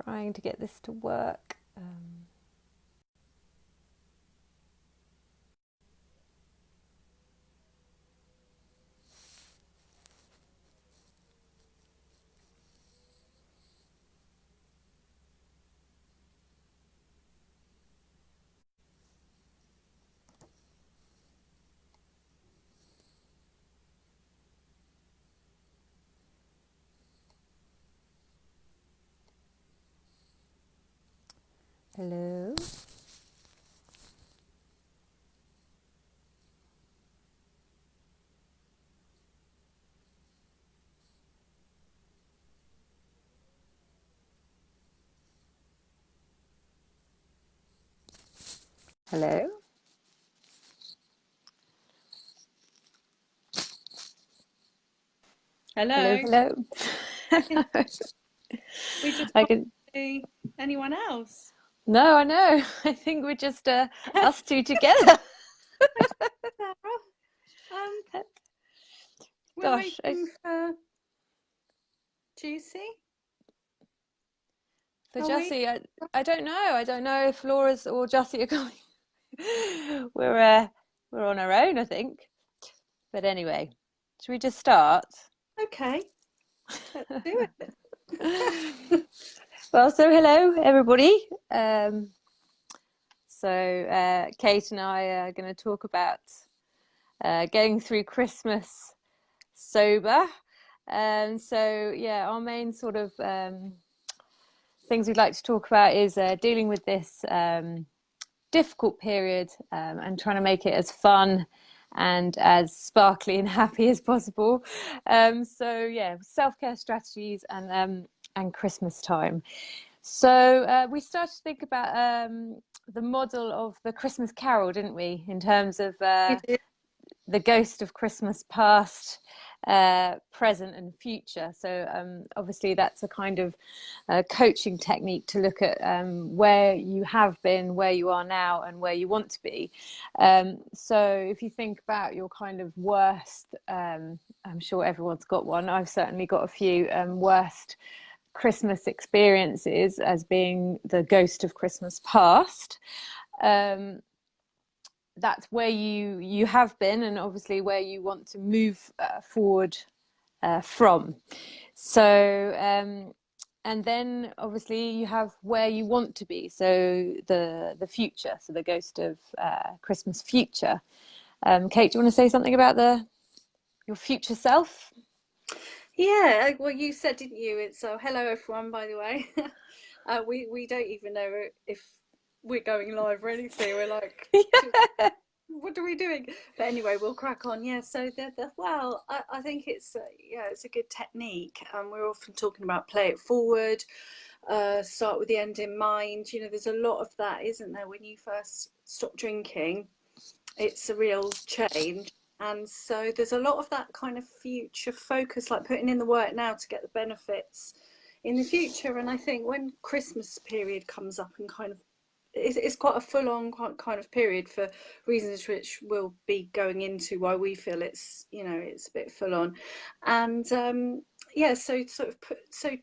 trying to get this to work. Hello. Hello. Hello. Hello. Hello. We just I can't can. see anyone else. No, I know. I think we're just us two together. Sarah, um, we're Gosh. waiting for Juicy. For Are we? Jessie, I don't know. I don't know if Laura's or Jessie are coming. We're on our own, I think. But anyway, should we just start? Okay, let's do it. Well, so hello everybody. Kate and I are going to talk about going through Christmas sober. Our main sort of things we'd like to talk about is dealing with this difficult period and trying to make it as fun and as sparkly and happy as possible. Self-care strategies and Christmas time. So we started to think about the model of the Christmas Carol, didn't we? In terms of We did. the ghost of Christmas past, present, and future. So obviously, that's a kind of coaching technique to look at where you have been, where you are now, and where you want to be. So if you think about your kind of worst, I'm sure everyone's got one. I've certainly got a few worst Christmas experiences as being the ghost of Christmas past. That's where you have been, and obviously where you want to move forward from. So and then obviously you have where you want to be, so the future, so the ghost of Christmas future. Kate, do you want to say something about your future self? Yeah, well, you said, didn't you? It's hello everyone, by the way. We don't even know if we're going live or anything. We're like, what are we doing? But anyway, we'll crack on. Yeah, so I think it's it's a good technique. We're often talking about play it forward, start with the end in mind. You know, there's a lot of that, isn't there? When you first stop drinking, it's a real change. And so there's a lot of that kind of future focus, like putting in the work now to get the benefits in the future. And I think when Christmas period comes up and kind of it's quite a full-on kind of period for reasons which we'll be going into why we feel it's it's a bit full on. And so sort of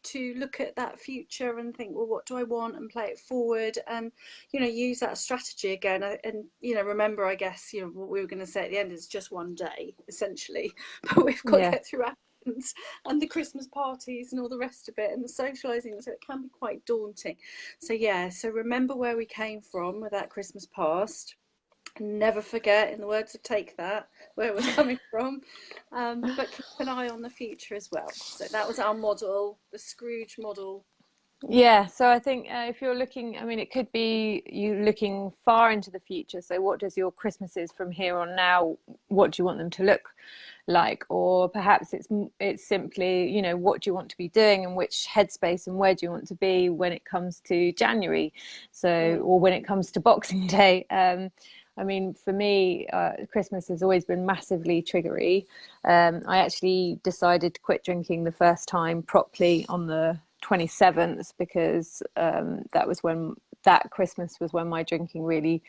to look at that future and think, well, what do I want, and play it forward, and use that strategy again. And remember, I guess what we were going to say at the end is just one day essentially, but we've got to Yeah. get through and the Christmas parties and all the rest of it and the socializing, so it can be quite daunting. So remember where we came from with that Christmas past, and never forget, in the words of Take That, where we're coming from, but keep an eye on the future as well. So that was our model, the Scrooge model. Yeah, so I think if you're looking, I mean, it could be you looking far into the future. So, what does your Christmases from here on now? What do you want them to look like? Or perhaps it's simply, what do you want to be doing, and which headspace, and where do you want to be when it comes to January? So, Mm. or when it comes to Boxing Day. I mean, for me, Christmas has always been massively triggery. I actually decided to quit drinking the first time properly on the 27th, because that Christmas was when my drinking really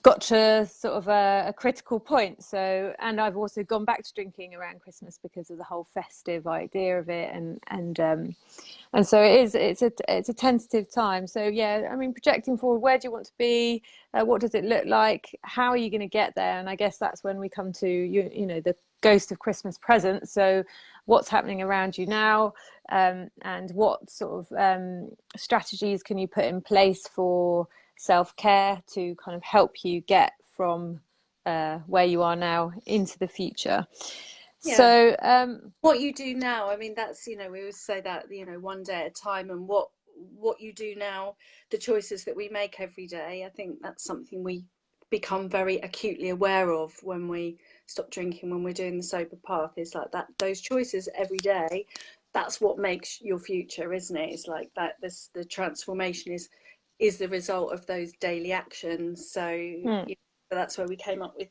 got to sort of a critical point. So, and I've also gone back to drinking around Christmas because of the whole festive idea of it, and so it's a tentative time. So yeah, I mean, projecting forward, where do you want to be? What does it look like? How are you going to get there? And I guess that's when we come to you know, the ghost of Christmas present. So what's happening around you now, and what sort of strategies can you put in place for self-care to kind of help you get from where you are now into the future. Yeah. So What you do now, I mean, that's, you know, we always say that, you know, one day at a time, and what you do now, the choices that we make every day, I think that's something we become very acutely aware of when we stop drinking, when we're doing the sober path, is like that, those choices every day, that's what makes your future, isn't it? It's like that, this, the transformation is the result of those daily actions. So hmm. you know, that's where we came up with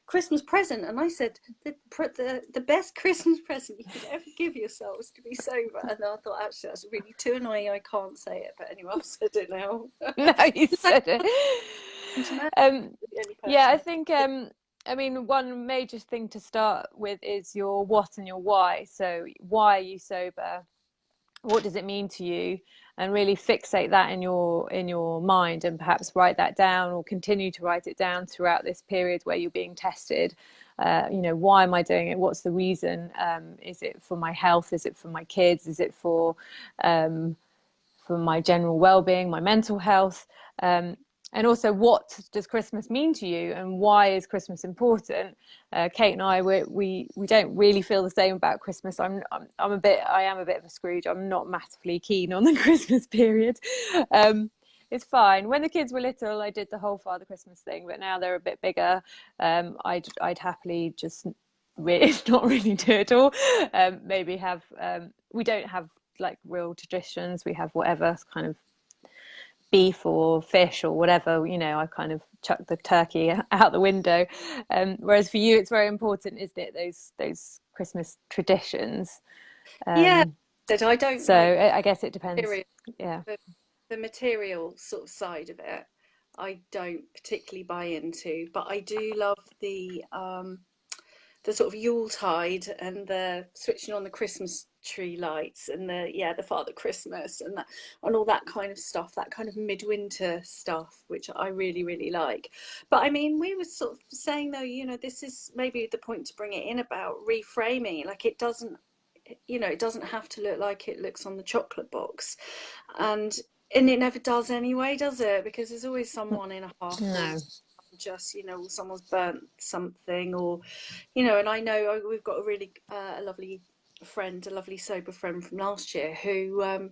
Christmas present, and I said the best Christmas present you could ever give yourself is to be sober. And I thought, actually, that's really too annoying. I can't say it, but anyway, I've said it now. No, you said it. The only Yeah, I person. think I mean, one major thing to start with is your what and your why. So why are you sober? What does it mean to you? And really fixate that in your mind, and perhaps write that down, or continue to write it down throughout this period where you're being tested. You know, why am I doing it? What's the reason? Is it for my health? Is it for my kids? Is it for my general well-being, my mental health? And also, what does Christmas mean to you, and why is Christmas important? Kate and I, we don't really feel the same about Christmas. I am a bit of a Scrooge. I'm not massively keen on the Christmas period. It's fine. When the kids were little, I did the whole Father Christmas thing, but now they're a bit bigger. I'd happily just really not really do it all. Maybe have we don't have like real traditions. We have whatever kind of beef or fish or whatever, you know. I kind of chuck the turkey out the window. Whereas for you, it's very important, isn't it? Those Christmas traditions. Yeah, Um, that I don't so like I guess it depends. material, Yeah. the material sort of side of it. I don't particularly buy into, but I do love the sort of Yuletide and the switching on the Christmas tree lights and the Father Christmas and that and all that kind of stuff, that kind of midwinter stuff, which I really really like. But I mean, we were sort of saying though, you know, this is maybe the point to bring it in about reframing. Like it doesn't, you know, it doesn't have to look like it looks on the chocolate box, and it never does anyway, does it? Because there's always someone in a huff, or No. just, you know, someone's burnt something, or you know. And I know we've got a really a lovely friend, a lovely sober friend from last year, who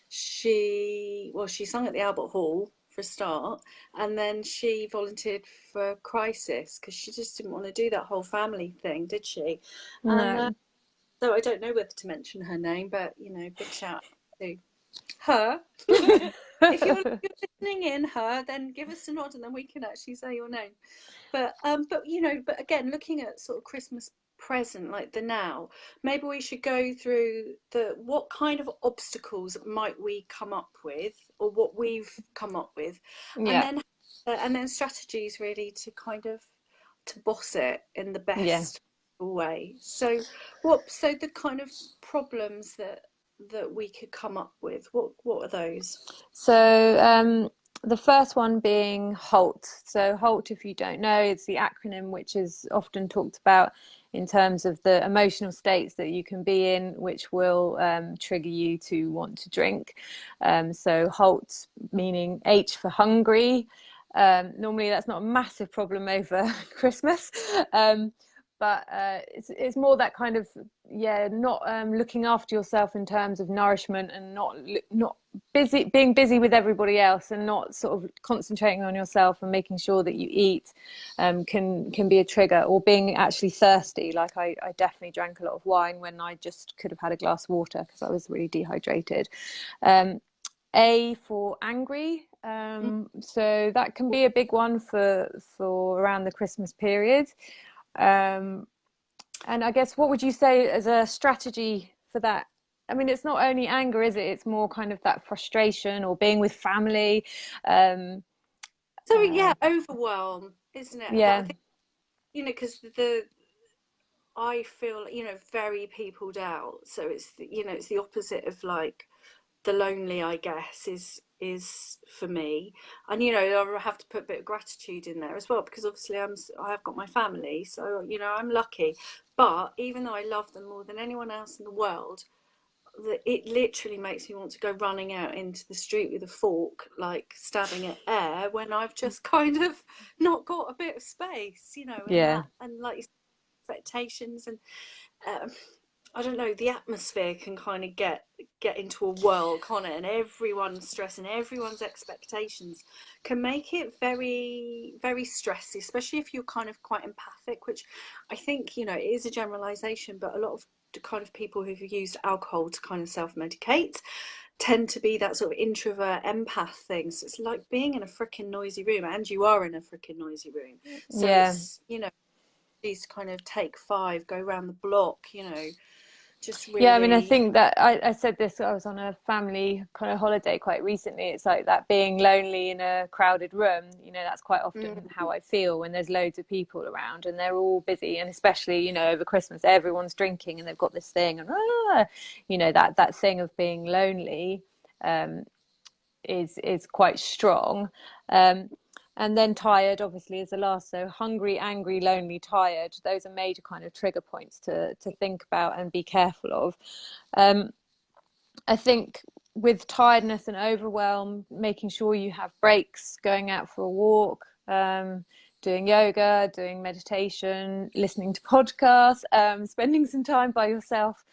she sung at the Albert Hall for a start, and then she volunteered for Crisis because she just didn't want to do that whole family thing, did she? And No. so I don't know whether to mention her name, but you know, big shout out to her. If you're listening in, her, then give us a nod and then we can actually say your name. But you know, but again, looking at sort of Christmas present, like the now, maybe we should go through the what kind of obstacles might we come up with, or what we've come up with, and Yeah. then strategies really to kind of to boss it in the Yeah. best way. So so the kind of problems that we could come up with, what are those? So the first one being HALT. So HALT, if you don't know, it's the acronym which is often talked about in terms of the emotional states that you can be in, which will trigger you to want to drink. So HALT meaning H for hungry. Normally that's not a massive problem over Christmas. But it's more that kind of, yeah, not looking after yourself in terms of nourishment, and not being busy with everybody else, and not sort of concentrating on yourself and making sure that you eat, can be a trigger. Or being actually thirsty, like I definitely drank a lot of wine when I just could have had a glass of water because I was really dehydrated. A for angry. So that can be a big one for around the Christmas period. Um, and I guess, what would you say as a strategy for that? I mean, it's not only anger, is it? It's more kind of that frustration, or being with family. Um, So yeah, overwhelm, isn't it? But I Yeah, think, because I feel, very peopled out. So it's the opposite of like the lonely, I guess, is for me. And I have to put a bit of gratitude in there as well, because obviously I have got my family, so I'm lucky. But even though I love them more than anyone else in the world, it literally makes me want to go running out into the street with a fork, like stabbing at air, when I've just kind of not got a bit of space, and yeah, that, and like expectations, and um, I don't know, the atmosphere can kind of get into a whirl, can't it? And everyone's stress and everyone's expectations can make it very, very stressy, especially if you're kind of quite empathic, which I think, it is a generalization, but a lot of the kind of people who've used alcohol to kind of self-medicate tend to be that sort of introvert empath thing. So it's like being in a freaking noisy room, and you are in a freaking noisy room. So yeah. it's, these kind of take five, go around the block, just Yeah, I mean, I really. think that I said this, I was on a family kind of holiday quite recently. It's like that being lonely in a crowded room, that's quite often Mm, how I feel when there's loads of people around and they're all busy. And especially, over Christmas, everyone's drinking and they've got this thing and, that thing of being lonely um, is quite strong. Um, and then tired, obviously, is the last. So hungry, angry, lonely, tired. Those are major kind of trigger points to think about and be careful of. Um, I think with tiredness and overwhelm, making sure you have breaks, going out for a walk, doing yoga, doing meditation, listening to podcasts, spending some time by yourself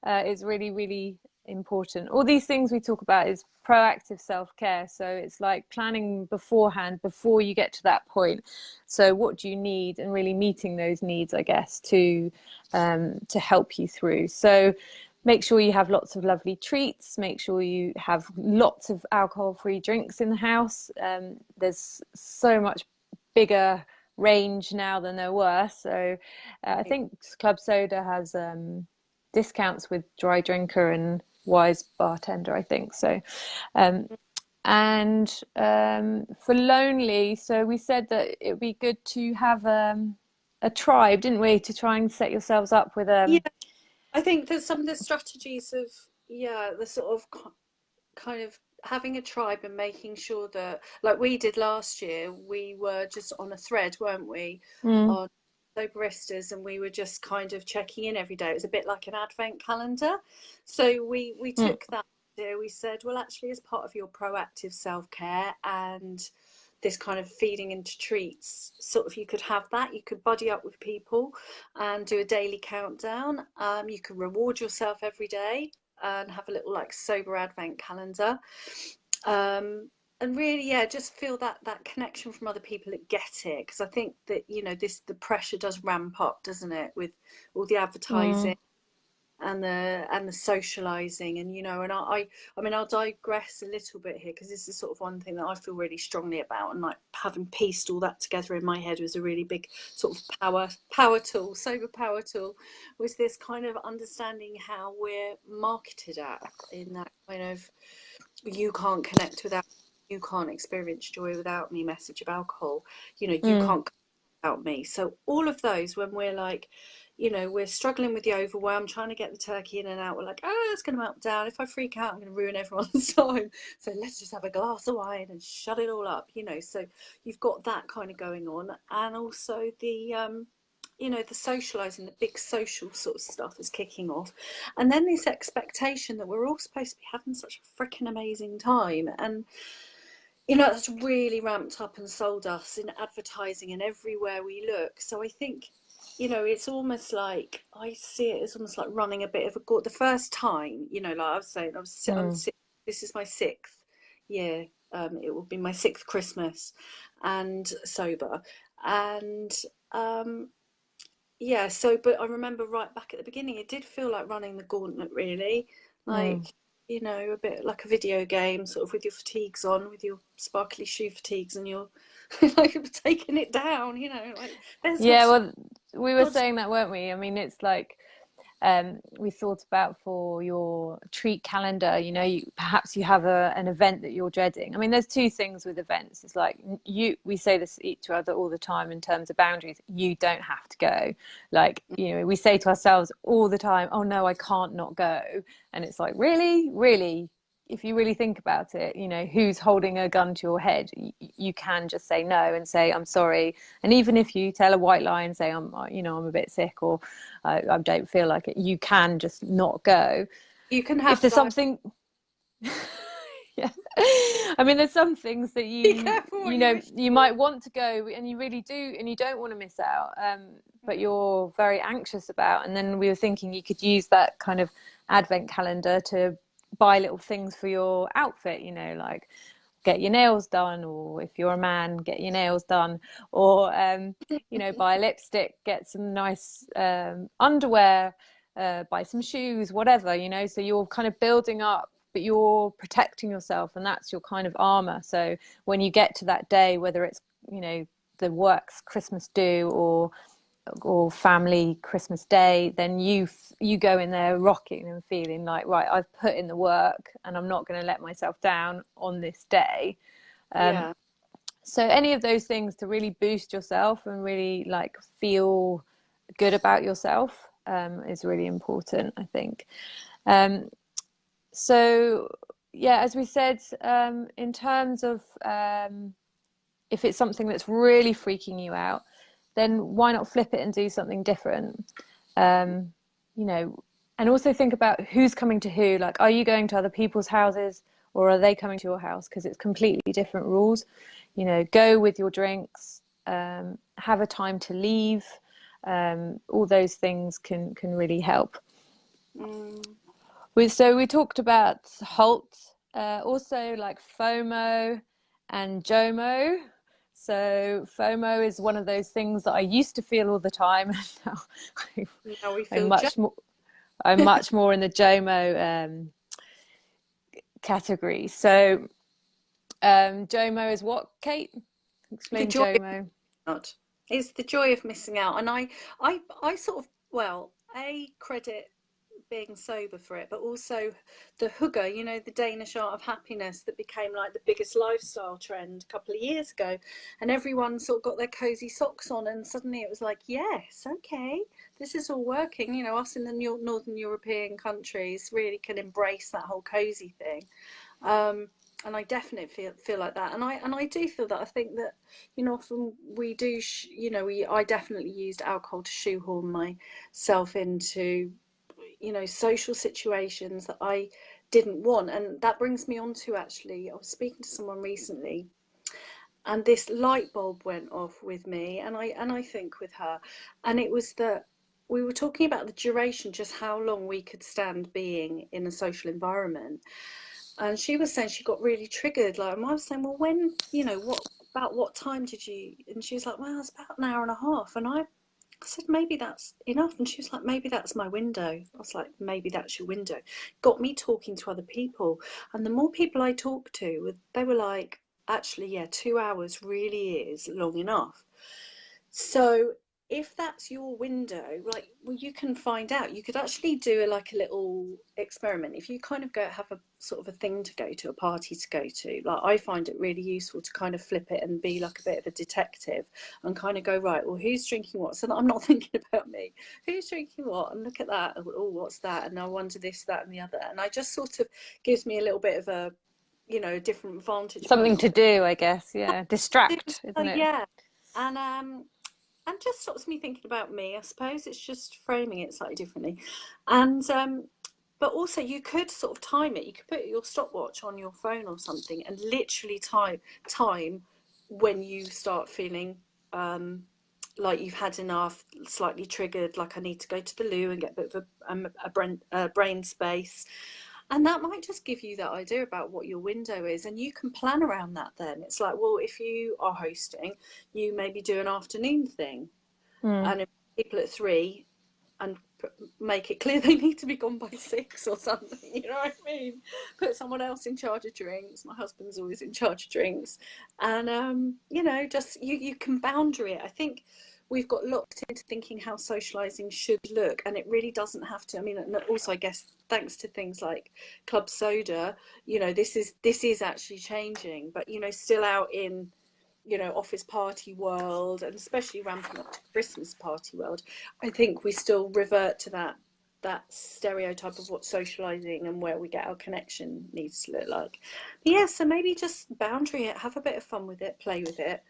is really, really important. All these things we talk about is proactive self-care. So it's like planning beforehand before you get to that point. So what do you need, and really meeting those needs, I guess, to help you through. So make sure you have lots of lovely treats. Make sure you have lots of alcohol-free drinks in the house. There's so much bigger range now than there were. So I think Club Soda has discounts with Dry Drinker and Wise Bartender, I think. So, and for lonely, so we said that it would be good to have a tribe, didn't we, to try and set yourselves up with yeah, I think that some of the strategies of, the sort of kind of having a tribe and making sure that, like we did last year, we were just on a thread, weren't we, mm, on Soberistas, and we were just kind of checking in every day. It was a bit like an advent calendar. So we mm, took that idea. We said, well, actually, as part of your proactive self-care and this kind of feeding into treats, sort of, you could have that. You could buddy up with people and do a daily countdown. You could reward yourself every day and have a little like sober advent calendar. And really, yeah, just feel that connection from other people that get it, because I think that the pressure does ramp up, doesn't it, with all the advertising mm, and the socializing, and I mean, I'll digress a little bit here, because this is sort of one thing that I feel really strongly about, and like having pieced all that together in my head was a really big sort of power tool, sober power tool, was this kind of understanding how we're marketed at, in that kind of, you can't connect without, you can't experience joy without me message of alcohol, you mm. can't about me. So all of those, when we're like, we're struggling with the overwhelm, trying to get the turkey in and out, we're like, it's going to melt down. If I freak out, I'm going to ruin everyone's time. So let's just have a glass of wine and shut it all up, So you've got that kind of going on, and also the socializing, the big social sort of stuff is kicking off, and then this expectation that we're all supposed to be having such a freaking amazing time, and that's really ramped up and sold us in advertising and everywhere we look. So I think, it's almost like, I see it as almost like running a bit of the first time, like I was saying, I'm Mm. sick, this is my sixth year. It will be my sixth Christmas and sober. And yeah, so, but I remember right back at the beginning, it did feel like running the gauntlet, really. Mm. Like, a bit like a video game, sort of with your fatigues on, with your sparkly shoe fatigues, and you're like taking it down, like there's Yeah, lots of well, we were God. saying that, weren't we? I mean, it's like We thought about for your treat calendar, you know, perhaps you have an event that you're dreading. I mean, there's two things with events. It's like we say this to each other all the time in terms of boundaries. You don't have to go. Like, you know, we say to ourselves all the time, oh no, I can't not go. And it's like, really, really, if you really think about it, you know, who's holding a gun to your head? You can just say no and say, I'm sorry. And even if you tell a white lie and say, I'm a bit sick, or I don't feel like it, you can just not go. You can If have there's something, yeah. I mean, there's some things that be careful what you you know, wish you for. might want to go and you really do, and you don't want to miss out, but you're very anxious about. And then we were thinking you could use that kind of advent calendar to buy little things for your outfit, you know, like get your nails done, or if you're a man, get your nails done, or you know, buy a lipstick, get some nice underwear, buy some shoes, whatever, you know. So you're kind of building up, but you're protecting yourself, and that's your kind of armor. So when you get to that day, whether it's, you know, the works Christmas do, or family Christmas Day, then you go in there rocking and feeling like, right, I've put in the work and I'm not going to let myself down on this day. Yeah. So any of those things to really boost yourself and really like feel good about yourself is really important, I think. So yeah, as we said, in terms of if it's something that's really freaking you out, then why not flip it and do something different? You know, and also think about who's coming to who. Like, are you going to other people's houses, or are they coming to your house? Because it's completely different rules. You know, go with your drinks, have a time to leave. All those things can really help. Mm. So we talked about halt, also like FOMO and JOMO. So FOMO is one of those things that I used to feel all the time, and now Now we I'm feel much more. I'm much more in the JOMO category. So JOMO is what, Kate? the Explain joy of JOMO. out. It's the joy of missing out, and I sort of, well, a credit being sober for it, but also the hygge, you know, the Danish art of happiness that became like the biggest lifestyle trend a couple of years ago, and everyone sort of got their cozy socks on, and suddenly it was like, yes, okay, this is all working. You know, us in the northern European countries really can embrace that whole cozy thing. And I definitely feel like that, and I do feel that. I think that, you know, often we do, you know, I definitely used alcohol to shoehorn myself into, you know, social situations that I didn't want. And that brings me on to, actually, I was speaking to someone recently, and this light bulb went off with me, and I think with her, and it was that we were talking about the duration, just how long we could stand being in a social environment. And she was saying she got really triggered, like, and I was saying, well, when, you know, what time did you, and she was like, well, it's about an hour and a half. And I said, maybe that's enough. And she was like, maybe that's my window. I was like, maybe that's your window. Got me talking to other people. And the more people I talked to, they were like, actually, yeah, 2 hours really is long enough. So if that's your window, like, well, you can find out. You could actually do like a little experiment. If you kind of go have a sort of a thing to go to, a party to go to, like, I find it really useful to kind of flip it and be like a bit of a detective and kind of go, right, well, who's drinking what? So that I'm not thinking about me. Who's drinking what? And look at that. Oh, what's that? And I wonder this, that, and the other. And I just sort of gives me a little bit of a, you know, a different vantage point Something of to do, I guess. Yeah, it. distract, So isn't it? yeah. And just stops me thinking about me. I suppose it's just framing it slightly differently. And but also you could sort of time it. You could put your stopwatch on your phone or something and literally time when you start feeling like you've had enough, slightly triggered, like I need to go to the loo and get a bit of a brain space. And that might just give you that idea about what your window is, and you can plan around that then. It's like, well, if you are hosting, you maybe do an afternoon thing, Mm. and if people at 3, and make it clear they need to be gone by 6 or something, you know what I mean? Put someone else in charge of drinks. My husband's always in charge of drinks. And, you know, just you can boundary it. I think we've got locked into thinking how socializing should look, and it really doesn't have to. I mean, and also I guess thanks to things like Club Soda, this is actually changing, but still out in office party world, and especially ramping up to Christmas party world, I think we still revert to that stereotype of what socializing and where we get our connection needs to look like. But yeah, so maybe just boundary it, have a bit of fun with it, play with it,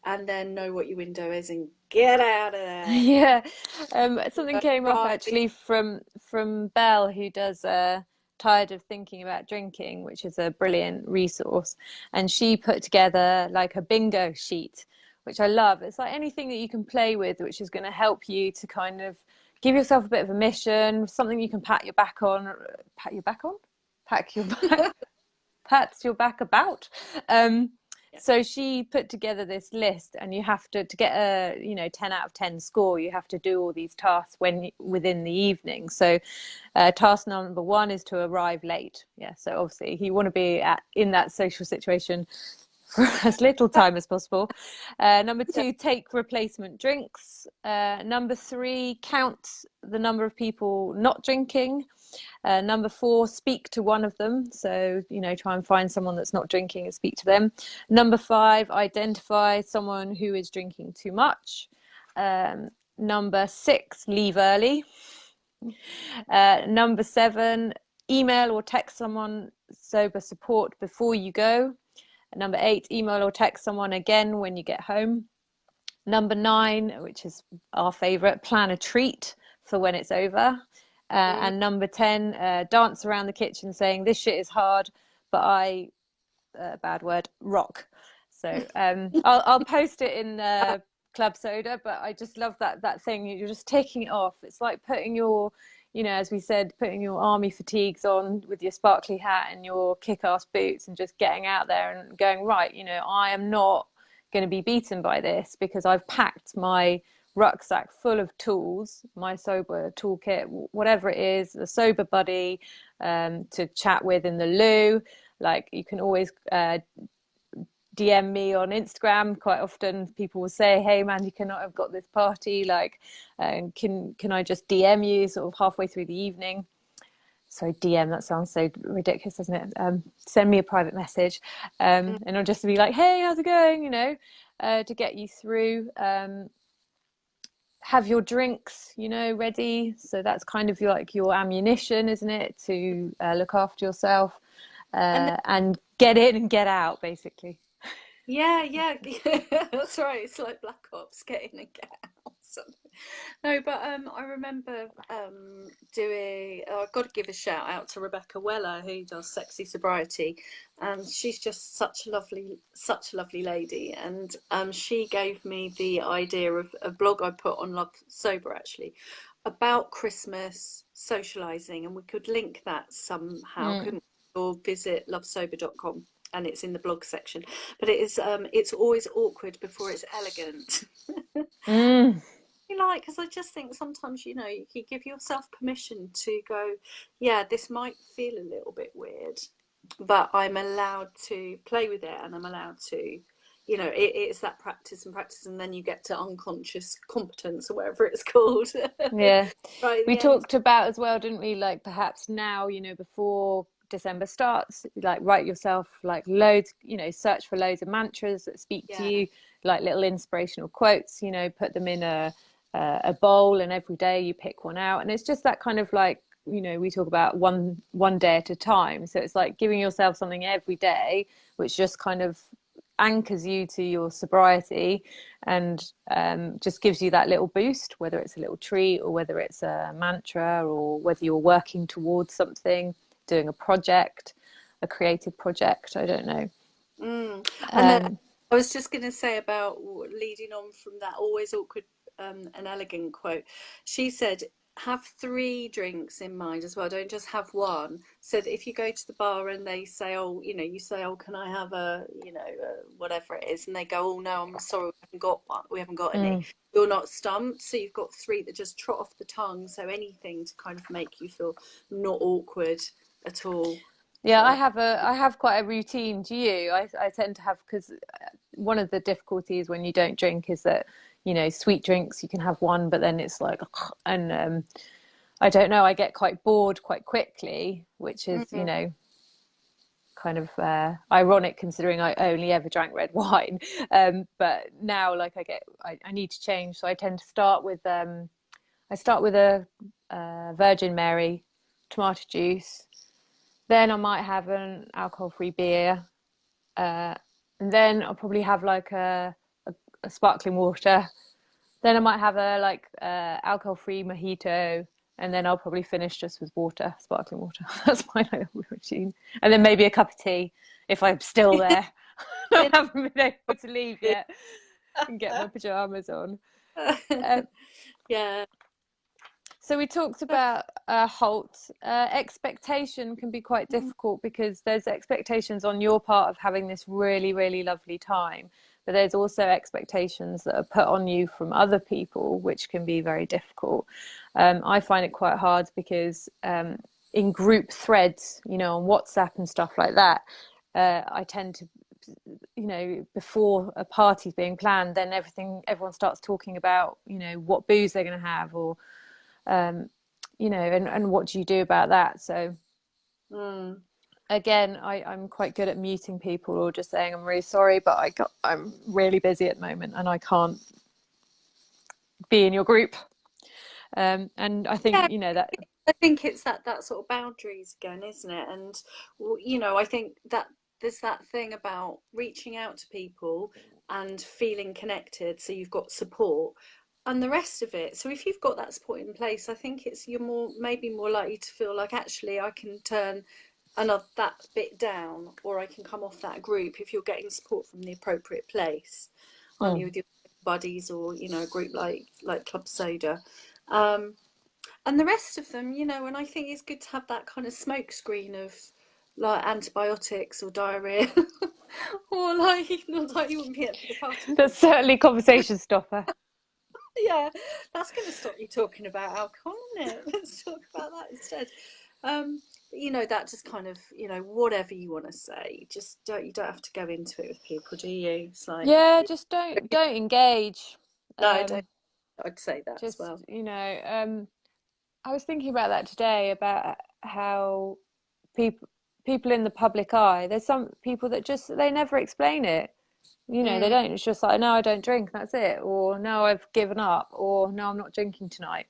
and then know what your window is and get out of there. Yeah, something came up Right. actually from Belle, who does Tired of Thinking About Drinking, which is a brilliant resource, and she put together like a bingo sheet, which I love. It's like anything that you can play with, which is going to help you to kind of give yourself a bit of a mission, something you can pat your back, pats your back about. Um, Yeah. so she put together this list, and you have to get a 10 out of 10 score, you have to do all these tasks within the evening. So task number 1 is to arrive late. Yeah, so obviously you want to be in that social situation for as little time as possible. Number 2, take replacement drinks. Number 3, count the number of people not drinking. Number 4, speak to one of them. So, try and find someone that's not drinking and speak to them. Number 5, identify someone who is drinking too much. Number 6, leave early. Number 7, email or text someone sober support before you go. Number 8, email or text someone again when you get home. Number 9, which is our favorite, plan a treat for when it's over. And number 10, dance around the kitchen saying, this shit is hard, but I, bad word, rock. So I'll post it in Club Soda, but I just love that thing. You're just taking it off. It's like putting your, as we said, putting your army fatigues on with your sparkly hat and your kick-ass boots and just getting out there and going, right, I am not going to be beaten by this, because I've packed my rucksack full of tools, my sober toolkit, whatever it is, the sober buddy to chat with in the loo. Like, you can always DM me on Instagram. Quite often people will say, hey Mandy, I've got this party, like can I just DM you sort of halfway through the evening? Sorry, DM, that sounds so ridiculous, doesn't it? Send me a private message, and I'll just be like, hey, how's it going, to get you through. Have your drinks, ready. So that's kind of your ammunition, isn't it, to look after yourself and get in and get out, basically. Yeah, that's right. It's like Black Ops, get in and get out. No, but I remember doing. I've got to give a shout out to Rebecca Weller, who does Sexy Sobriety, and she's just such a lovely lady. And she gave me the idea of a blog I put on Love Sober, actually, about Christmas socializing, and we could link that somehow, couldn't we? Or visit lovesober.com. And it's in the blog section, but it's always awkward before it's elegant. Because I just think sometimes you give yourself permission to go, yeah, this might feel a little bit weird, but I'm allowed to play with it, and I'm allowed to, it's that practice, and then you get to unconscious competence, or whatever it's called. Yeah. Right, We talked about as well, didn't we, like perhaps now, before December starts, like write yourself like loads, search for loads of mantras that speak to you, like little inspirational quotes, put them in a bowl, and every day you pick one out, and it's just that kind of like, we talk about one day at a time. So it's like giving yourself something every day which just kind of anchors you to your sobriety, and just gives you that little boost, whether it's a little treat or whether it's a mantra, or whether you're working towards something, doing a project, a creative project, I don't know. And I was just going to say about leading on from that always awkward and elegant quote. She said, have 3 drinks in mind as well. Don't just have one. So that if you go to the bar and they say, oh, you say, oh, can I have whatever it is? And they go, oh, no, I'm sorry, we haven't got one. We haven't got any. You're not stumped. So you've got 3 that just trot off the tongue. So anything to kind of make you feel not awkward at all. Yeah, I have quite a routine. Do you? I tend to have, because one of the difficulties when you don't drink is that sweet drinks, you can have one, but then it's like, and I don't know, I get quite bored quite quickly, which is, Mm. kind of ironic considering I only ever drank red wine. But now, like, I need to change, so I tend to start with a Virgin Mary tomato juice. Then I might have an alcohol-free beer, uh, and then I'll probably have like a sparkling water. Then I might have a like alcohol-free mojito, and then I'll probably finish just with water, sparkling water. That's my little routine. And then maybe a cup of tea if I'm still there. I haven't been able to leave yet and get my pajamas on. Yeah. So we talked about halt. Expectation can be quite difficult because there's expectations on your part of having this really, really lovely time, but there's also expectations that are put on you from other people, which can be very difficult. I find it quite hard because in group threads, on WhatsApp and stuff like that, I tend to, before a party's being planned, then everyone starts talking about, what booze they're going to have, or and what do you do about that? So again, I'm quite good at muting people or just saying I'm really sorry, but I'm really busy at the moment and I can't be in your group. And I think Yeah, that. I think it's that sort of boundaries again, isn't it? And I think that there's that thing about reaching out to people and feeling connected, so you've got support, and the rest of it. So if you've got that support in place, I think you're maybe more likely to feel like actually I can turn another that bit down, or I can come off that group if you're getting support from the appropriate place, aren't you, Mm. with your buddies or a group like Club Soda. Um, and the rest of them, and I think it's good to have that kind of smoke screen of like antibiotics or diarrhea, or like not like you wouldn't be at the party. That's certainly conversation stopper. Yeah, that's going to stop you talking about alcohol, isn't it? Let's talk about that instead. That just kind of, whatever you want to say, just you don't have to go into it with people, do you? It's like, Yeah, just don't engage. no, don't. um I'd say that as just well. I was thinking about that today, about how people in the public eye, there's some people that just, they never explain it. They Mm, don't. It's just like, no, I don't drink, that's it. Or no, I've given up. Or no, I'm not drinking tonight.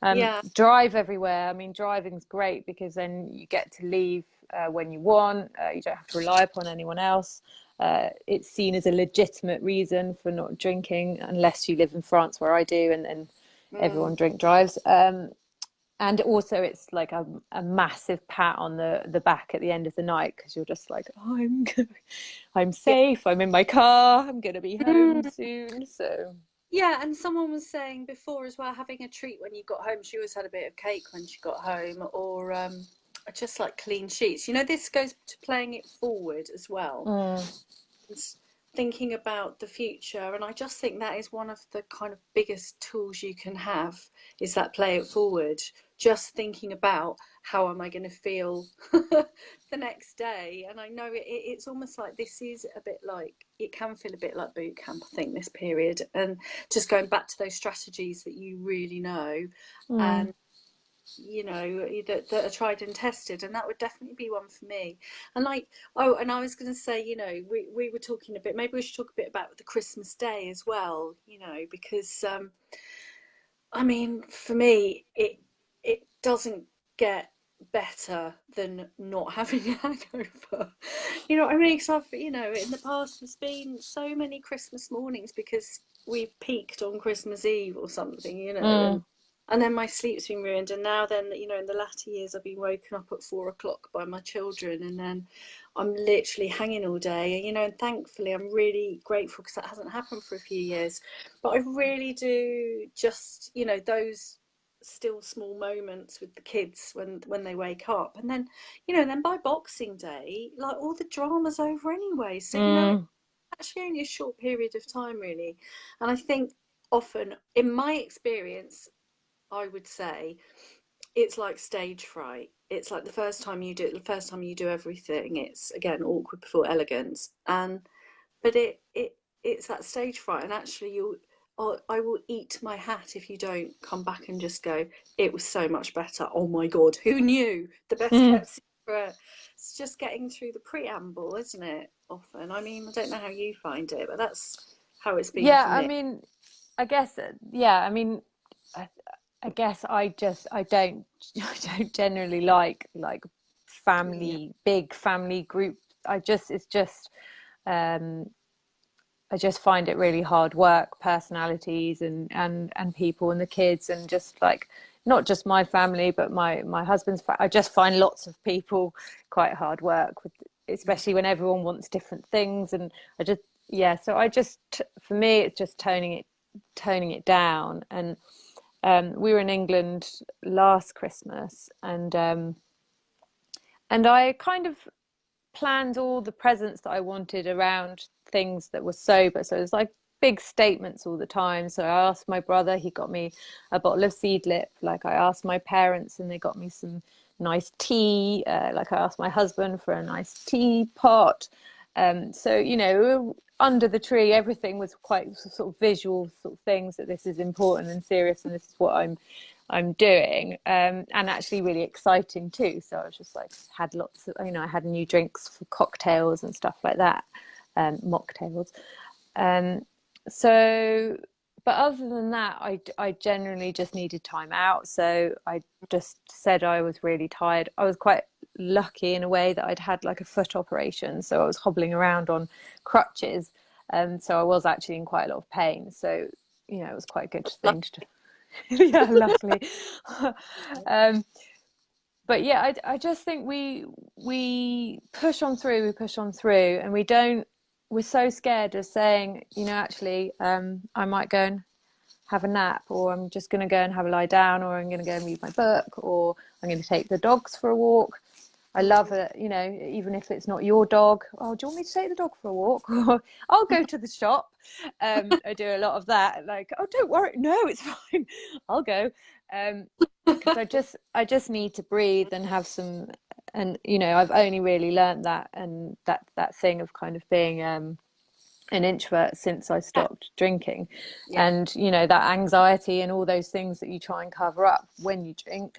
yeah. Drive everywhere. I mean, driving's great because then you get to leave when you want. You don't have to rely upon anyone else. It's seen as a legitimate reason for not drinking, unless you live in France, where I do, and everyone Mm, drink drives. And also it's like a massive pat on the back at the end of the night, because you're just like, oh, I'm yeah. safe, I'm in my car, I'm gonna be home Mm. soon. So Yeah, and someone was saying before as well, having a treat when you got home. She always had a bit of cake when she got home, or just like clean sheets. This goes to playing it forward as well, and thinking about the future. And I just think that is one of the kind of biggest tools you can have, is that play it forward. Just thinking about how am I going to feel the next day. And I know it's almost like this is a bit like, it can feel a bit like boot camp, I think, this period. And just going back to those strategies that you really know, mm. and that are tried and tested, and that would definitely be one for me. And like, oh, and I was going to say, we were talking a bit, maybe we should talk a bit about the Christmas day as well, because I mean, for me, it doesn't get better than not having a hangover. You know what I mean? Because in the past, there's been so many Christmas mornings because we've peaked on Christmas Eve or something, Mm. and then my sleep's been ruined. And now then, in the latter years, I've been woken up at 4 o'clock by my children, and then I'm literally hanging all day. And thankfully, I'm really grateful because that hasn't happened for a few years. But I really do just, those still small moments with the kids when they wake up, and then then by Boxing Day, like, all the drama's over anyway, so it's Mm. actually only a short period of time, really. And I think often, in my experience, I would say it's like stage fright. It's like the first time you do everything, it's again awkward before elegance. And but it's that stage fright, and actually you I will eat my hat if you don't come back and just go, it was so much better. Oh my God, who knew? The best Mm. kept secret. It's just getting through the preamble, isn't it? Often. I mean, I don't know how you find it, but that's how it's been Yeah, for I me. mean, I guess, yeah, I mean, I, I guess I don't I don't generally like Yeah. big family group. It's just um I just find it really hard work, personalities and people and the kids and just like not just my family, but my husband's I just find lots of people quite hard work with, Yeah. especially when everyone wants different things. And I just, yeah, so I just, for me, it's just toning it down. And we were in England last Christmas, and I kind of planned all the presents that I wanted around things that were sober. So it was like big statements all the time. So I asked my brother, he got me a bottle of Seedlip. Like I asked my parents, and they got me some nice tea. Like I asked my husband for a nice teapot. So under the tree, everything was quite sort of visual sort of things that this is important and serious, and this is what I'm doing, and actually really exciting too. So I was just like, had lots of, I had new drinks for cocktails and stuff like that, mocktails. Um, so, but other than that, I generally just needed time out. So I just said I was really tired. I was quite lucky in a way that I'd had like a foot operation. So I was hobbling around on crutches. So I was actually in quite a lot of pain. So, it was quite a good thing to do. Yeah, luckily. um, but yeah, I just think we push on through, and we don't. We're so scared of saying, actually, I might go and have a nap, or I'm just going to go and have a lie down, or I'm going to go and read my book, or I'm going to take the dogs for a walk. I love it, even if it's not your dog. Oh, do you want me to take the dog for a walk? Or I'll go to the shop. I do a lot of that. Like, oh, don't worry. No, it's fine. I'll go. Because I just need to breathe and have some, and I've only really learned that, and that thing of kind of being an introvert since I stopped drinking. Yeah. And that anxiety and all those things that you try and cover up when you drink,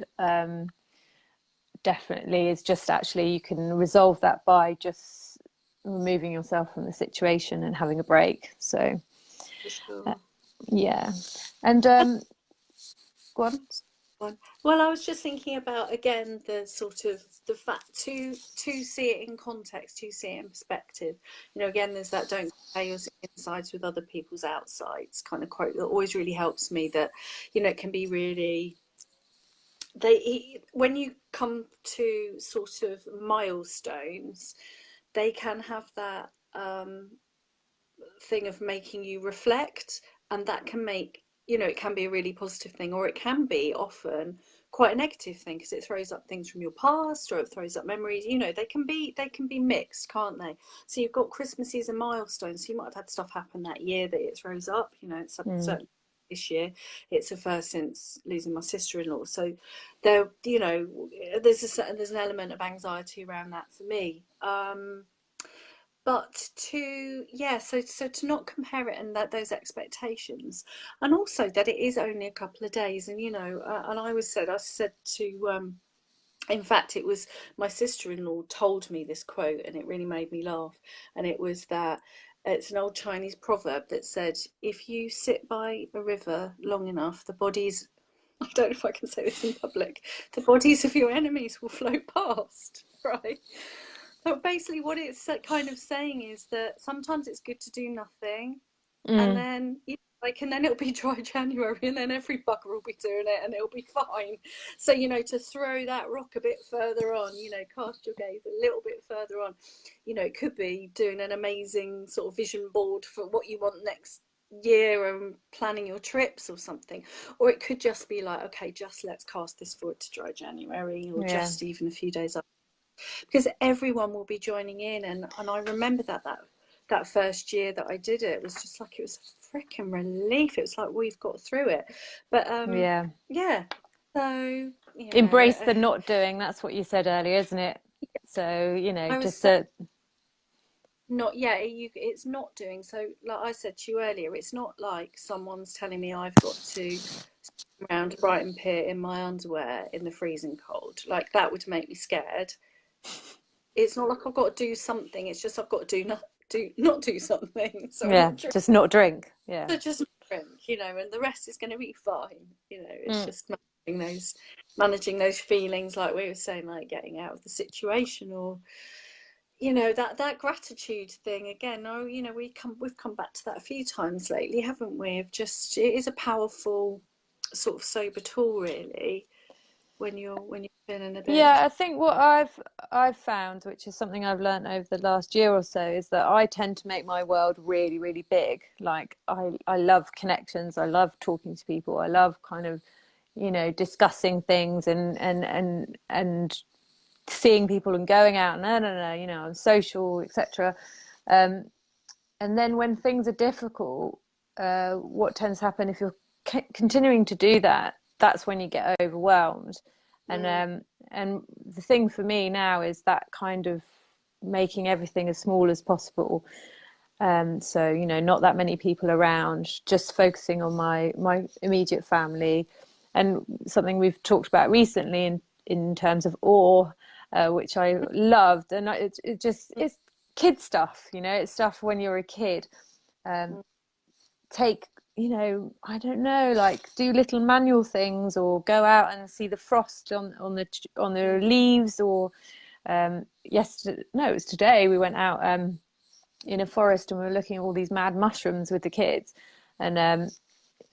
definitely is just, actually you can resolve that by just removing yourself from the situation and having a break. So For uh, sure. yeah. And go on. Well, I was just thinking about again the sort of the fact to see it in context, to see it in perspective. Again, there's that don't compare your insides with other people's outsides kind of quote that always really helps me. That it can be really when you come to sort of milestones, they can have that thing of making you reflect, and that can make it can be a really positive thing, or it can be often quite a negative thing because it throws up things from your past, or it throws up memories. They can be mixed, can't they? So you've got Christmas is a milestone, so you might have had stuff happen that year that it throws up. It's Mm. certain this year it's the first since losing my sister-in-law, so there there's an element of anxiety around that for me. But so to not compare it, and that those expectations, and also that it is only a couple of days. And and I said to in fact, it was my sister-in-law told me this quote, and it really made me laugh. And it was that it's an old Chinese proverb that said, if you sit by a river long enough, the bodies, I don't know if I can say this in public, the bodies of your enemies will float past, right? But basically, what it's kind of saying is that sometimes it's good to do nothing, and Mm. then and then it'll be dry January, and then every bugger will be doing it, and it'll be fine. So to throw that rock a bit further on, cast your gaze a little bit further on. It could be doing an amazing sort of vision board for what you want next year and planning your trips or something, or it could just be like, okay, just let's cast this forward to dry January, or Yeah. just even a few days up, because everyone will be joining in. And I remember that first year that I did it, was just like, it was a freaking relief. It was like, we've got through it. But Yeah. yeah, so Embrace the not doing. That's what you said earlier, isn't it? So I was just saying, not, yeah, it's not doing so. Like I said to you earlier, it's not like someone's telling me I've got to around Brighton Pier in my underwear in the freezing cold. Like that would make me scared. It's not like I've got to do something. It's just I've got to not do something. Sorry, Yeah, not drink. just not drink. Yeah. So just drink, and the rest is going to be fine. It's Mm. just managing those feelings, like we were saying, like getting out of the situation, or that gratitude thing again. Oh, we've come back to that a few times lately, haven't we? Of just, it is a powerful sort of sober tool, really, when you're feeling a bit. Yeah, I think what I've found, which is something I've learned over the last year or so, is that I tend to make my world really, really big. Like I love connections. I love talking to people. I love kind of, discussing things and seeing people and going out. No, no, no, I'm social, etc. Um, and then when things are difficult, what tends to happen if you're continuing to do that, that's when you get overwhelmed. And Mm, and the thing for me now is that kind of making everything as small as possible. So not that many people around, just focusing on my immediate family, and something we've talked about recently in terms of awe, which I loved, and it's kid stuff. It's stuff when you're a kid. Um, mm, take I don't know, like do little manual things, or go out and see the frost on the mm. leaves, or yesterday, no, it was today, we went out in a forest and we were looking at all these mad mushrooms with the kids, and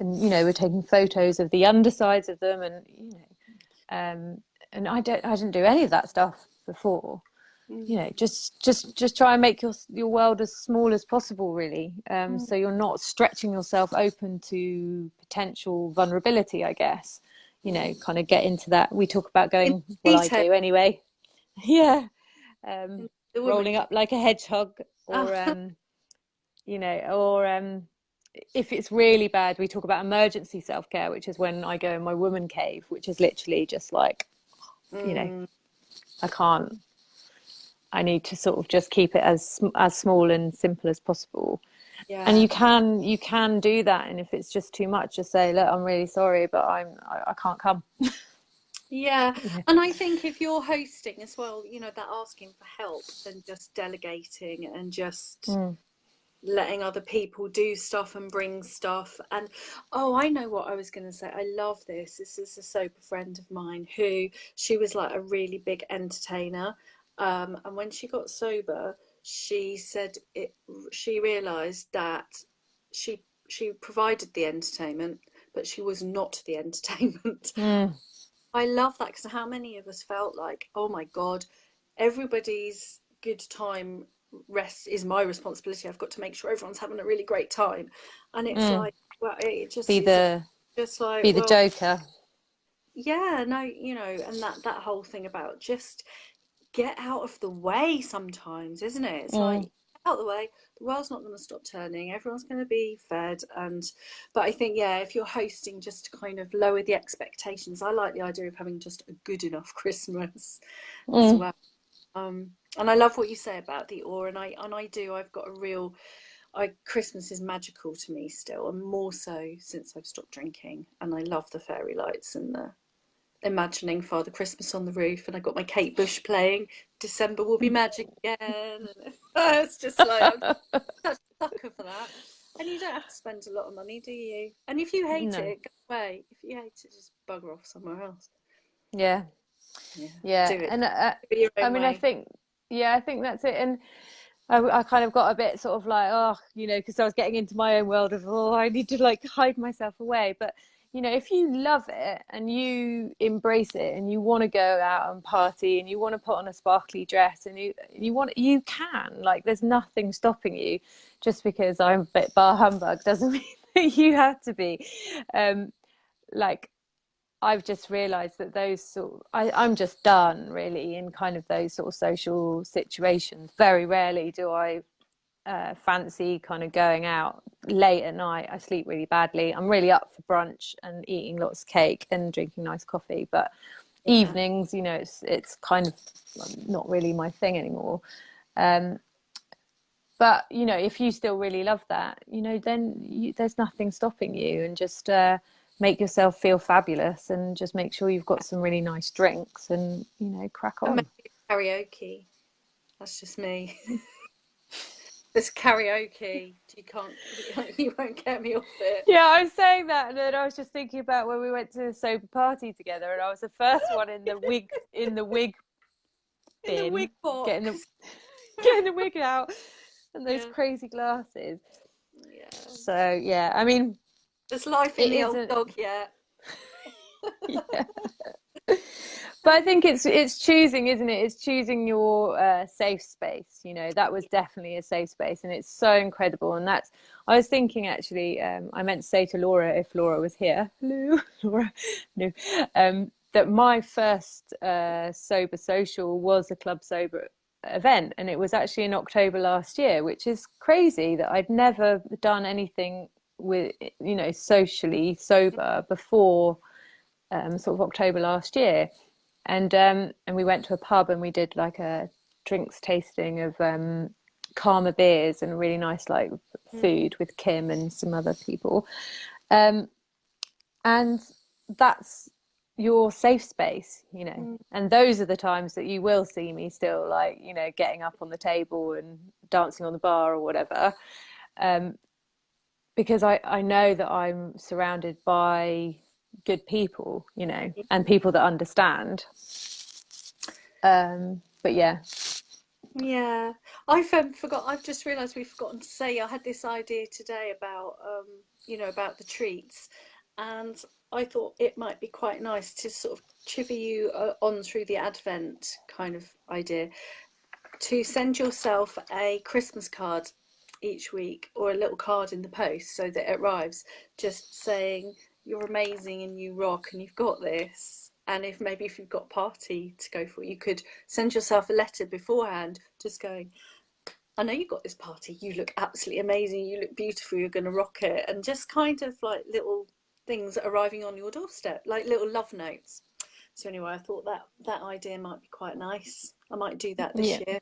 we're taking photos of the undersides of them, and I didn't do any of that stuff before. Mm, Just try and make your world as small as possible, really. mm. So you're not stretching yourself open to potential vulnerability, I guess. Kind of get into that. We talk about In going, well, I detail, do anyway. Yeah. um, the woman Rolling can. up like a hedgehog, or Oh, or if it's really bad, we talk about emergency self-care, which is when I go in my woman cave, which is literally just like, you know, mm, I can't. I need to sort of just keep it as small and simple as possible. And yeah. you can do that, and if it's just too much, just say, look, I'm really sorry, but I can't come. Yeah, Yeah. and I think if you're hosting as well, that asking for help and just delegating and just Mm. letting other people do stuff and bring stuff. And oh, I know what I was going to say. I love this. This is a sober friend of mine who, she was like a really big entertainer. And when she got sober, she said she realized that she provided the entertainment, but she was not the entertainment. Mm. I love that, because how many of us felt like, oh my God, everybody's good time rest is my responsibility. I've got to make sure everyone's having a really great time. And it's Mm. like, well, it just Be is the just like, be the well, joker. yeah, no, and that whole thing about just get out of the way sometimes, isn't it? It's like, Mm. get out of the way. The world's not going to stop turning. Everyone's going to be fed. But I think, yeah, if you're hosting, just to kind of lower the expectations. I like the idea of having just a good enough Christmas as Mm. well. And I love what you say about the awe, and I do. I've got a real. Christmas is magical to me still, and more so since I've stopped drinking. And I love the fairy lights and the imagining Father Christmas on the roof, and I got my Kate Bush playing. December will be magic again. And it's just like I'm such a sucker for that. And you don't have to spend a lot of money, do you? And if you hate No. it, go away. If you hate it, just bugger off somewhere else. Yeah. Yeah, Yeah. do it. And Do it your I own mean, I way. think, yeah, I think that's it. And I kind of got a bit sort of like, oh, because I was getting into my own world of, oh, I need to like hide myself away. But, if you love it and you embrace it and you want to go out and party and you want to put on a sparkly dress and you can, like, there's nothing stopping you. Just because I'm a bit bar humbug doesn't mean that you have to be. Like, I've just realised that I'm just done really in kind of those sort of social situations. Very rarely do I fancy kind of going out late at night. I sleep really badly. I'm really up for brunch and eating lots of cake and drinking nice coffee, but Yeah. evenings, it's kind of not really my thing anymore. Um, But you know, if you still really love that, you know, then there's nothing stopping you, and just make yourself feel fabulous, and just make sure you've got some really nice drinks, and you know, crack And on. maybe karaoke. That's just me. This karaoke, you won't get me off it. Yeah, I was saying that, and then I was just thinking about when we went to the sober party together, and I was the first one in the wig In the bin, wig box. getting the getting the wig out, and those Yeah, crazy glasses. yeah. So yeah, I mean, There's life in it the old isn't. dog yet. Yeah. But I think it's choosing, isn't it? It's choosing your safe space. You know, that was definitely a safe space, and it's so incredible. And that's, I was thinking actually, I meant to say to Laura, if Laura was here, hello, Laura, no, that my first sober social was a club sober event, and it was actually in October last year, which is crazy that I'd never done anything with, you know, socially sober before sort of October last year, and we went to a pub and we did like a drinks tasting of Karma beers and really nice like Mm, food with Kim and some other people, um, and that's your safe space, you know. mm. And those are the times that you will see me still, like, you know, getting up on the table and dancing on the bar or whatever, um, because I know that I'm surrounded by good people, you know, and people that understand. But yeah. Yeah, forgot. I've just realised we've forgotten to say. I had this idea today about, about the treats, and I thought it might be quite nice to sort of chivvy you on through the Advent kind of idea to send yourself a Christmas card each week or a little card in the post so that it arrives just saying you're amazing and you rock and you've got this. And if you've got a party to go for, you could send yourself a letter beforehand just going, I know you got this party, you look absolutely amazing, you look beautiful, you're going to rock it. And just kind of like little things arriving on your doorstep, like little love notes. So anyway, I thought that idea might be quite nice. I might do that this Yeah. year.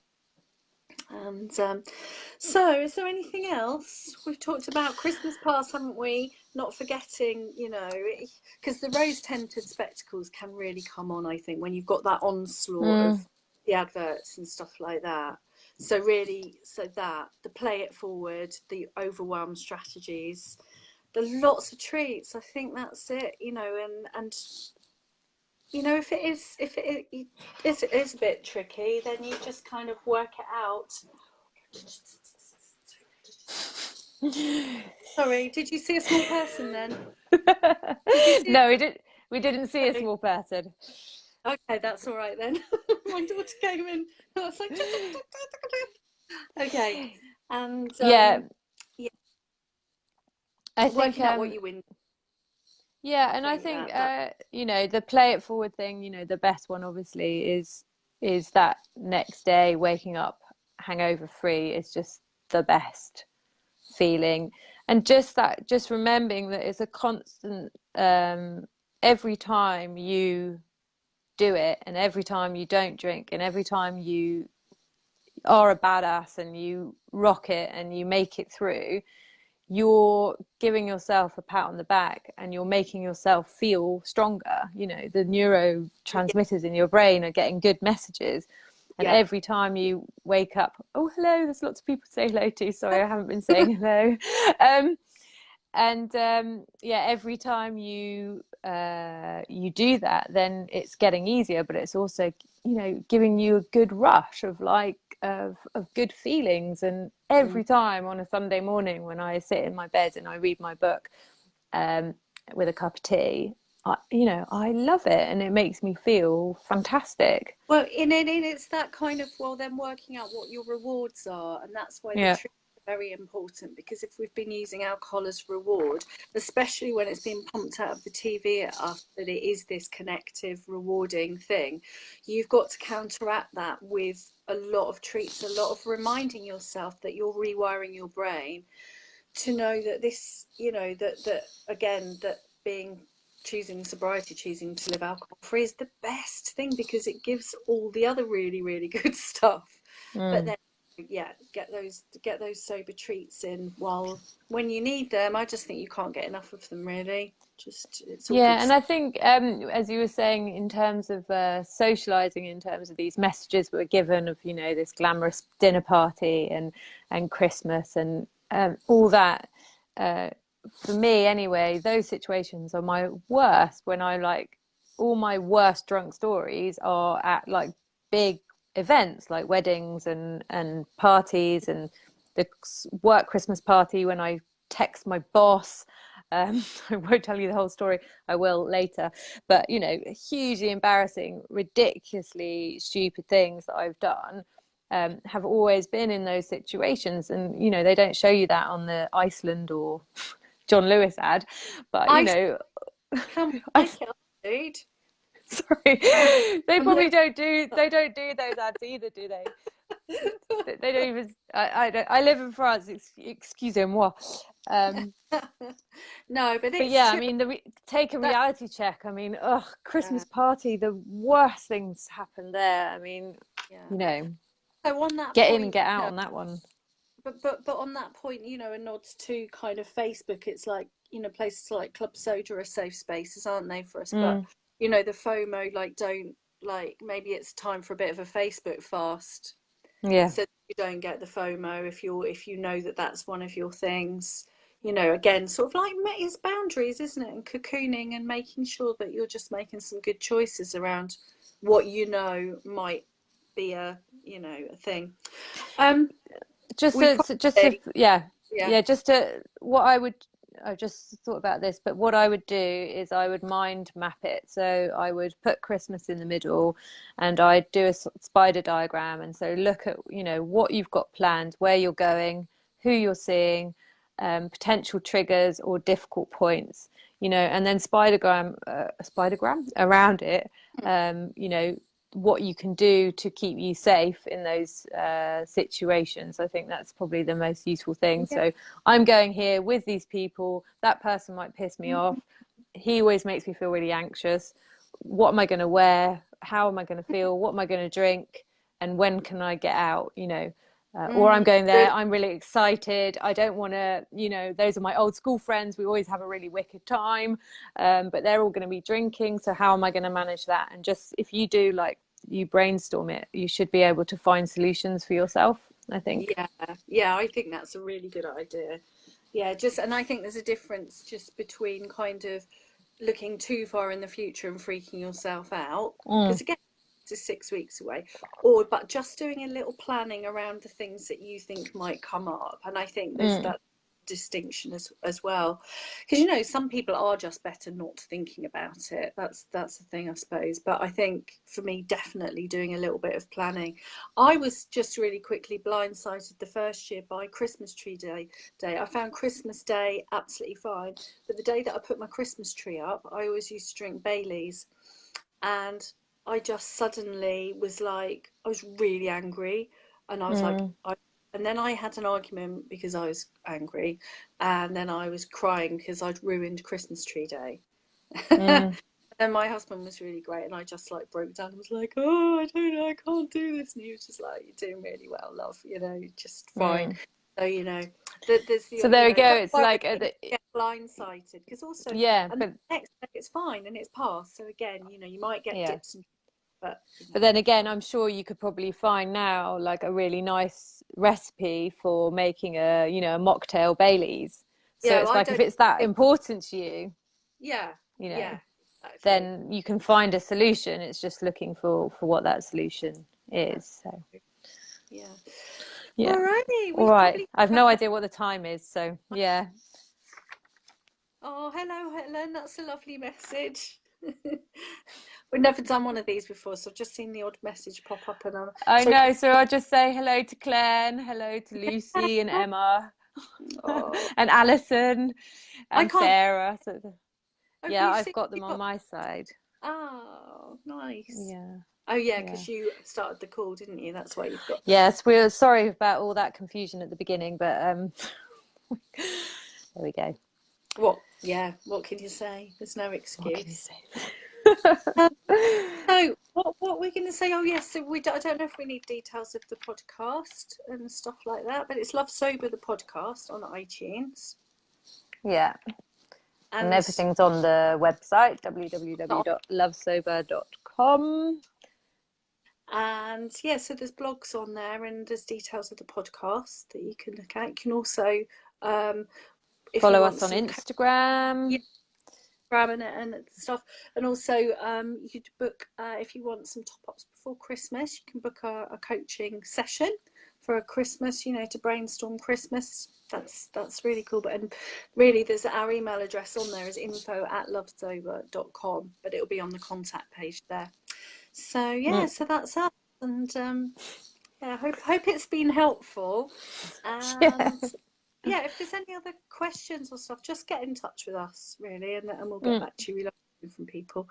And so, is there anything else? We've talked about Christmas past, haven't we? Not forgetting, because the rose-tinted spectacles can really come on, I think, when you've got that onslaught of Mm. the adverts and stuff like that. So really, the play it forward, the overwhelm strategies, the lots of treats. I think that's it, and if it is a bit tricky, then you just kind of work it out. Sorry, did you see a small person then? Did you see No, we didn't see a it? small person. Okay, that's all right then. My daughter came in and I was like, okay. And Yeah, yeah, I think working out what you win. yeah, I and I think think that you know, the play it forward thing, you know, the best one obviously is that next day waking up hangover free is just the best feeling. And just remembering that it's a constant, every time you do it, and every time you don't drink, and every time you are a badass and you rock it and you make it through, you're giving yourself a pat on the back, and you're making yourself feel stronger. You know, the yeah, neurotransmitters in your brain are getting good messages. And yeah, every time you wake up, oh, hello, there's lots of people to say hello to. Sorry, I haven't been saying hello. And yeah, every time you do that, then it's getting easier, but it's also, you know, giving you a good rush of good feelings. And mm, every time on a Sunday morning when I sit in my bed and I read my book, um, with a cup of tea, I love it, and it makes me feel fantastic. well, in it's that kind of, well, then working out what your rewards are, and that's why the Yeah. treats are very important. Because if we've been using alcohol as reward, especially when it's been pumped out of the TV at us that it is this connective, rewarding thing, you've got to counteract that with a lot of treats, a lot of reminding yourself that you're rewiring your brain to know that this, that again, that being choosing sobriety, choosing to live alcohol free is the best thing because it gives all the other really, really good stuff. But Mm. then yeah, get those sober treats in while when you need them. I just think you can't get enough of them, really. Just it's all good Yeah, and stuff. I think, as you were saying, in terms of socializing, in terms of these messages we're given of, this glamorous dinner party and Christmas and all that. Uh, for me, anyway, those situations are my worst when I like all my worst drunk stories are at like big events like weddings and parties and the work Christmas party when I text my boss. I won't tell you the whole story. I will later. But, hugely embarrassing, ridiculously stupid things that I've done have always been in those situations. And, they don't show you that on the Iceland or John Lewis ad. But, I come I, like it, dude. sorry, I'm like, they don't do those ads either, do they? They don't even, I don't, I live in France, excusez-moi. no, but But it's yeah, I true mean, take a that reality check. I mean, ugh, yeah, Christmas party, the worst things happen there. I mean, yeah. you know, So on that get in and point, get out on that one. but on that point, a nod to kind of Facebook. It's like places like Club Soda are safe spaces, aren't they, for us? But Mm, the FOMO, like, don't like maybe it's time for a bit of a Facebook fast, yeah. so that you don't get the FOMO if you know that that's one of your things. Again, sort of like it's boundaries, isn't it? And cocooning and making sure that you're just making some good choices around what might be a thing. Um, we probably Yeah, yeah. yeah, just to what I just thought about this, but what I would do is I would mind map it. So I would put Christmas in the middle and I'd do a spider diagram. And so look at, what you've got planned, where you're going, who you're seeing, potential triggers or difficult points, and then spidergram around it, what you can do to keep you safe in those situations. I think that's probably the most useful thing. Yeah. So I'm going here with these people. That person might piss me off. He always makes me feel really anxious. What am I going to wear? How am I going to feel? What am I going to drink? And when can I get out? Or I'm going there, Good. I'm really excited. I don't want to, those are my old school friends. We always have a really wicked time, but they're all going to be drinking. So how am I going to manage that? And just if you do like you brainstorm it, you should be able to find solutions for yourself, I think. Yeah, yeah, I think that's a really good idea. Yeah, and I think there's a difference just between kind of looking too far in the future and freaking yourself out, Mm, because again, it's 6 weeks away, but just doing a little planning around the things that you think might come up. And I think there's mm. that distinction as well, because some people are just better not thinking about it. That's the thing, I suppose. But I think for me, definitely doing a little bit of planning. I was just really quickly blindsided the first year by Christmas tree day. I found Christmas Day absolutely fine, but the day that I put my Christmas tree up, I always used to drink Baileys, and I just suddenly was like, I was really angry, and I was like, Mm, and then I had an argument because I was angry, and then I was crying because I'd ruined Christmas tree day. mm, And my husband was really great, and I just like broke down and was like, "Oh, I don't know, I can't do this." And he was just like, "You're doing really well, love. Just fine." mm. So there's So there we go. that's It's why I like, think you get blindsided, because also, yeah, and the but next day it's fine and it's past. So again, you might get yeah. dips and but But then again, I'm sure you could probably find now like a really nice recipe for making a mocktail Baileys. So yeah, it's I like if don't. it's that important to you, Yeah, you know, yeah, exactly. then you can find a solution. It's just looking for what that solution is. So Yeah. yeah. Alrighty, All we've right. probably. I've no idea what the time is, so yeah. Oh, hello, Helen. That's a lovely message. We've never done one of these before, so I've just seen the odd message pop up, and I so. know. So I'll just say hello to Claire and hello to Lucy and Emma Oh, and Alison I and can't. Sarah. So Have yeah, you I've seen? got them You on got. my side. Oh, nice. Yeah. Oh yeah, Yeah. because you started the call, didn't you? That's why you've got. Yes, we're sorry about all that confusion at the beginning, but there we go. What? Yeah. What can you say? There's no What can you excuse. say? So what we're going to say? Oh yes, so I don't know if we need details of the podcast and stuff like that, but it's Love Sober the podcast on iTunes. Yeah. And everything's on the website, www.lovesober.com. And yeah, so there's blogs on there and there's details of the podcast that you can look at. You can also follow us on Instagram. Yeah, and stuff. And also you could book, if you want some top-ups before Christmas, you can book a coaching session for a Christmas, to brainstorm Christmas. That's really cool. And really, there's our email address on there is info@lovesober.com, but it'll be on the contact page there. So yeah, so that's us. And yeah, hope it's been helpful. And yeah, if there's any other questions or stuff, just get in touch with us, really, and we'll get back to you. We love hearing from people.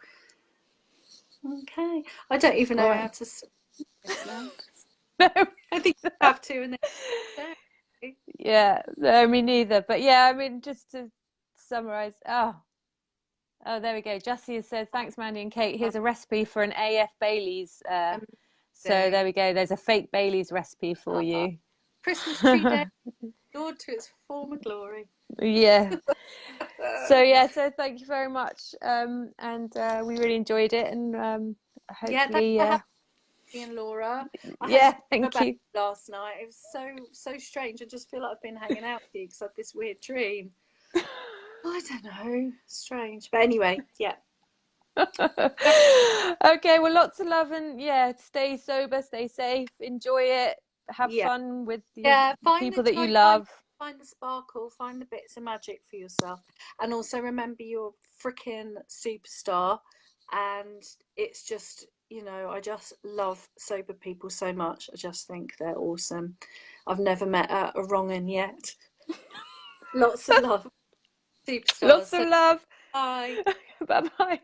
Okay, I don't even know how to say this now. No, I think you have to, and then yeah, no, me neither. But yeah, I mean, just to summarize. Oh, there we go. Jessie has said, thanks, Mandy and Kate. Here's a recipe for an AF Baileys. So there we go. There's a fake Baileys recipe for you. Christmas tree day, restored to its former glory. Yeah. So thank you very much. And we really enjoyed it. And hopefully, me and Laura. Thank you. Last night, it was so strange. I just feel like I've been hanging out with you because I had this weird dream. I don't know, strange, but anyway, yeah. Okay, well, lots of love, and stay sober, stay safe, enjoy it, have fun with the people that you love. Find the sparkle, find the bits of magic for yourself, and also remember you're a freaking superstar. And it's just, I just love sober people so much. I just think they're awesome. I've never met a wrong un yet. Lots of love. Superstars. Lots of love. Bye. Bye-bye.